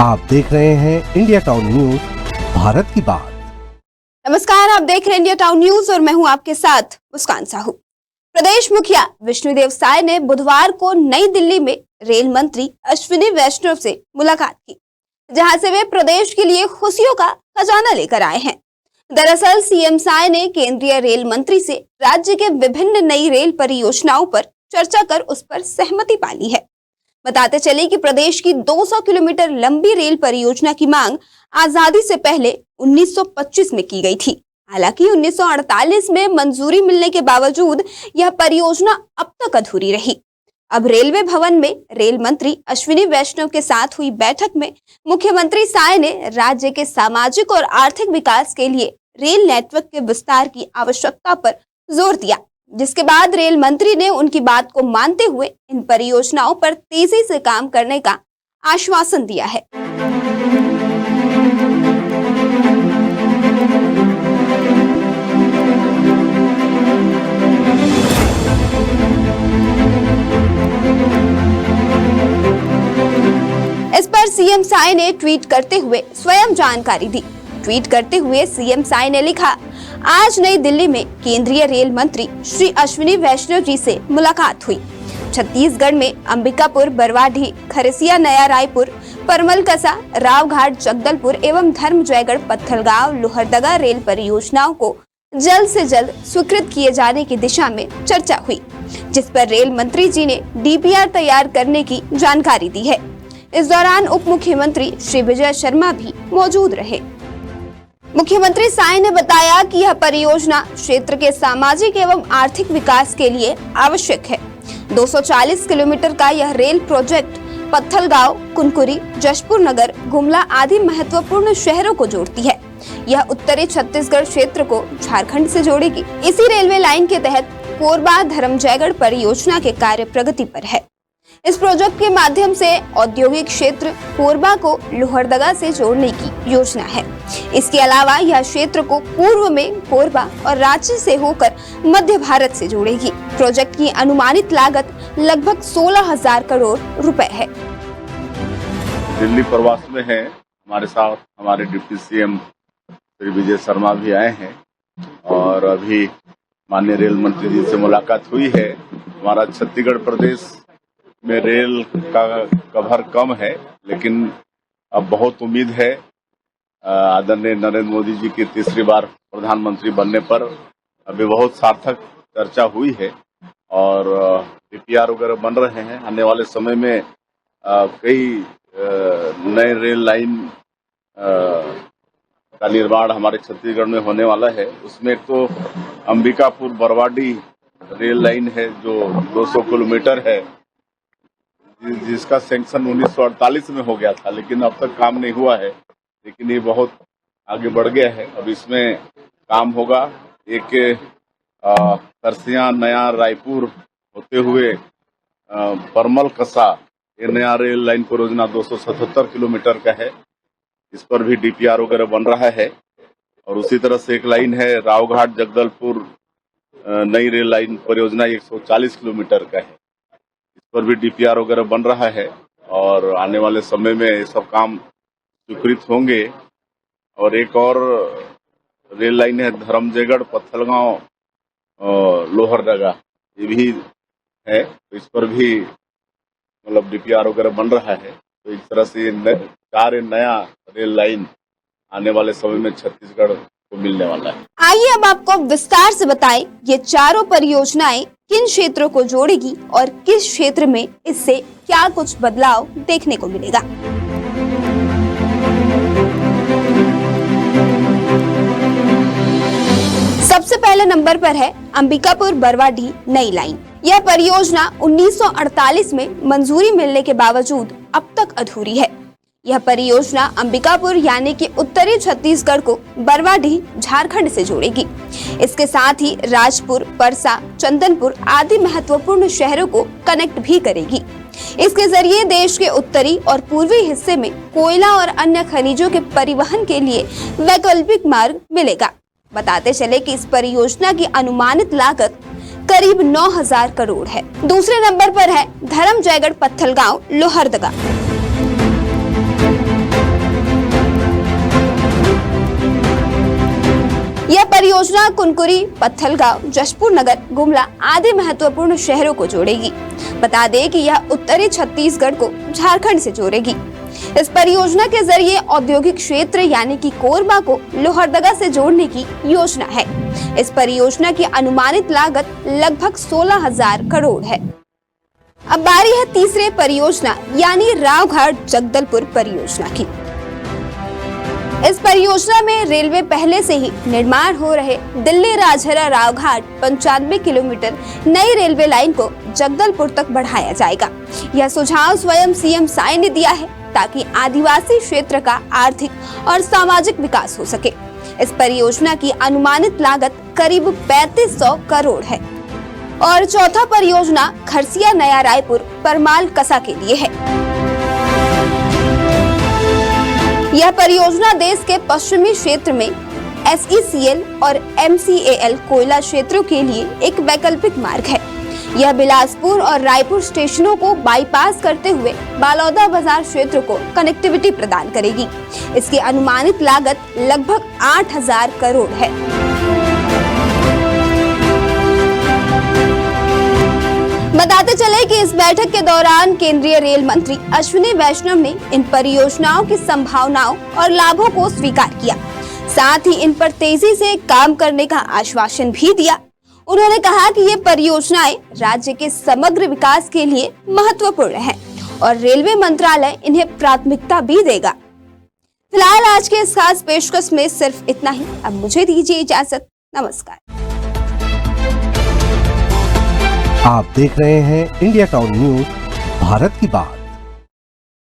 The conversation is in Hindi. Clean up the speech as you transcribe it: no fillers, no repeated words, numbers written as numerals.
आप देख रहे हैं इंडिया टाउन न्यूज, भारत की बात। नमस्कार, आप देख रहे हैं इंडिया टाउन न्यूज और मैं हूं आपके साथ मुस्कान साहू। प्रदेश मुखिया विष्णुदेव साय ने बुधवार को नई दिल्ली में रेल मंत्री अश्विनी वैष्णव से मुलाकात की, जहां से वे प्रदेश के लिए खुशियों का खजाना लेकर आए हैं। दरअसल सीएम साय ने केंद्रीय रेल मंत्री से राज्य के विभिन्न नई रेल परियोजनाओं पर चर्चा कर उस पर सहमति पा ली है। बताते चले कि प्रदेश की 200 किलोमीटर लंबी रेल परियोजना की मांग आजादी से पहले 1925 में की गई थी। हालांकि 1948 में मंजूरी मिलने के बावजूद यह परियोजना अब तक अधूरी रही। अब रेलवे भवन में रेल मंत्री अश्विनी वैष्णव के साथ हुई बैठक में मुख्यमंत्री साय ने राज्य के सामाजिक और आर्थिक विकास के लिए रेल नेटवर्क के विस्तार की आवश्यकता पर जोर दिया, जिसके बाद रेल मंत्री ने उनकी बात को मानते हुए इन परियोजनाओं पर तेजी से काम करने का आश्वासन दिया है। इस पर सीएम साय ने ट्वीट करते हुए स्वयं जानकारी दी। ट्वीट करते हुए सीएम साय ने लिखा, आज नई दिल्ली में केंद्रीय रेल मंत्री श्री अश्विनी वैष्णव जी से मुलाकात हुई। छत्तीसगढ़ में अंबिकापुर, बरवाडीह, खरसिया, नया रायपुर, परमलकसा, रावघाट, जगदलपुर एवं धर्म जयगढ़, पत्थलगांव, लोहरदगा रेल परियोजनाओं को जल्द से जल्द स्वीकृत किए जाने की दिशा में चर्चा हुई, जिस पर रेल मंत्री जी ने डीपीआर तैयार करने की जानकारी दी है। इस दौरान उप मुख्यमंत्री श्री विजय शर्मा भी मौजूद रहे। मुख्यमंत्री साय ने बताया कि यह परियोजना क्षेत्र के सामाजिक एवं आर्थिक विकास के लिए आवश्यक है। 240 किलोमीटर का यह रेल प्रोजेक्ट पत्थलगांव, कुनकुरी, जशपुर नगर, गुमला आदि महत्वपूर्ण शहरों को जोड़ती है। यह उत्तरी छत्तीसगढ़ क्षेत्र को झारखंड से जोड़ेगी। इसी रेलवे लाइन के तहत कोरबा धर्म जयगढ़ परियोजना के कार्य प्रगति पर है। इस प्रोजेक्ट के माध्यम से औद्योगिक क्षेत्र कोरबा को लोहरदगा से जोड़ने की योजना है। इसके अलावा यह क्षेत्र को पूर्व में कोरबा और रांची से होकर मध्य भारत से जोड़ेगी। प्रोजेक्ट की अनुमानित लागत लगभग 16,000 करोड़ रुपए है। दिल्ली प्रवास में है, हमारे साथ हमारे डिप्टी सीएम श्री विजय शर्मा भी आए हैं और अभी माननीय रेल मंत्री जी से मुलाकात हुई है। हमारा छत्तीसगढ़ प्रदेश में रेल का कवर कम है, लेकिन अब बहुत उम्मीद है। आदरणीय नरेंद्र मोदी जी की तीसरी बार प्रधानमंत्री बनने पर अभी बहुत सार्थक चर्चा हुई है और डीपीआर वगैरह बन रहे हैं। आने वाले समय में कई नए रेल लाइन का निर्माण हमारे छत्तीसगढ़ में होने वाला है। उसमें एक तो अंबिकापुर बरवाडीह रेल लाइन है जो 200 किलोमीटर है, जिसका सैंक्शन 1948 में हो गया था, लेकिन अब तक काम नहीं हुआ है। लेकिन ये बहुत आगे बढ़ गया है, अब इसमें काम होगा। एक खरसिया, नया रायपुर होते हुए परमलकसा, ये नया रेल लाइन परियोजना 277 किलोमीटर का है। इस पर भी डीपीआर वगैरह बन रहा है। और उसी तरह से एक लाइन है रावघाट जगदलपुर, नई रेल लाइन परियोजना 140 किलोमीटर का है। इस पर भी डीपीआर वगैरह बन रहा है और आने वाले समय में ये सब काम स्वीकृत होंगे। और एक और रेल लाइन है धर्म जयगढ़, पत्थलगांव, लोहरदगा, ये भी है। तो इस पर भी मतलब डीपीआर वगैरह बन रहा है। तो इस तरह से नया रेल लाइन आने वाले समय में छत्तीसगढ़ को मिलने वाला है। आइए अब आपको विस्तार से बताएं ये चारों परियोजनाएं किन क्षेत्रों को जोड़ेगी और किस क्षेत्र में इससे क्या कुछ बदलाव देखने को मिलेगा। सबसे पहले नंबर पर है अंबिकापुर बरवाडीह नई लाइन। यह परियोजना 1948 में मंजूरी मिलने के बावजूद अब तक अधूरी है। यह परियोजना अंबिकापुर यानी कि उत्तरी छत्तीसगढ़ को बरवाडीह झारखंड से जोड़ेगी। इसके साथ ही राजपुर, परसा, चंदनपुर आदि महत्वपूर्ण शहरों को कनेक्ट भी करेगी। इसके जरिए देश के उत्तरी और पूर्वी हिस्से में कोयला और अन्य खनिजों के परिवहन के लिए वैकल्पिक मार्ग मिलेगा। बताते चले कि इस परियोजना की अनुमानित लागत करीब 9,000 करोड़ है। दूसरे नंबर पर है धर्म जयगढ़ पत्थलगांव लोहरदगा। यह परियोजना कुनकुरी, पत्थलगांव, जशपुर नगर, गुमला आदि महत्वपूर्ण शहरों को जोड़ेगी। बता दें कि यह उत्तरी छत्तीसगढ़ को झारखंड से जोड़ेगी। इस परियोजना के जरिए औद्योगिक क्षेत्र यानी कि कोरबा को लोहरदगा से जोड़ने की योजना है। इस परियोजना की अनुमानित लागत लगभग 16,000 करोड़ है। अब बारी है तीसरे परियोजना यानी रावघाट जगदलपुर परियोजना की। इस परियोजना में रेलवे पहले से ही निर्माण हो रहे दिल्ली राजहरा रावघाट 95 किलोमीटर नई रेलवे लाइन को जगदलपुर तक बढ़ाया जाएगा। यह सुझाव स्वयं सीएम साय ने दिया है ताकि आदिवासी क्षेत्र का आर्थिक और सामाजिक विकास हो सके। इस परियोजना की अनुमानित लागत करीब 3500 करोड़ है। और चौथा परियोजना खरसिया नया रायपुर परमाल कसा के लिए है। यह परियोजना देश के पश्चिमी क्षेत्र में SECL और MCAL कोयला क्षेत्रों के लिए एक वैकल्पिक मार्ग है। यह बिलासपुर और रायपुर स्टेशनों को बाईपास करते हुए बालौदा बाजार क्षेत्र को कनेक्टिविटी प्रदान करेगी। इसकी अनुमानित लागत लगभग 8,000 करोड़ है। बताते चले कि इस बैठक के दौरान केंद्रीय रेल मंत्री अश्विनी वैष्णव ने इन परियोजनाओं की संभावनाओं और लाभों को स्वीकार किया। साथ ही इन पर तेजी से काम करने का आश्वासन भी दिया। उन्होंने कहा कि ये परियोजनाएं राज्य के समग्र विकास के लिए महत्वपूर्ण हैं और रेलवे मंत्रालय इन्हें प्राथमिकता भी देगा। फिलहाल आज के इस खास पेशकश में सिर्फ इतना ही। अब मुझे दीजिए इजाजत। नमस्कार। आप देख रहे हैं इंडिया टाउन न्यूज, भारत की बात।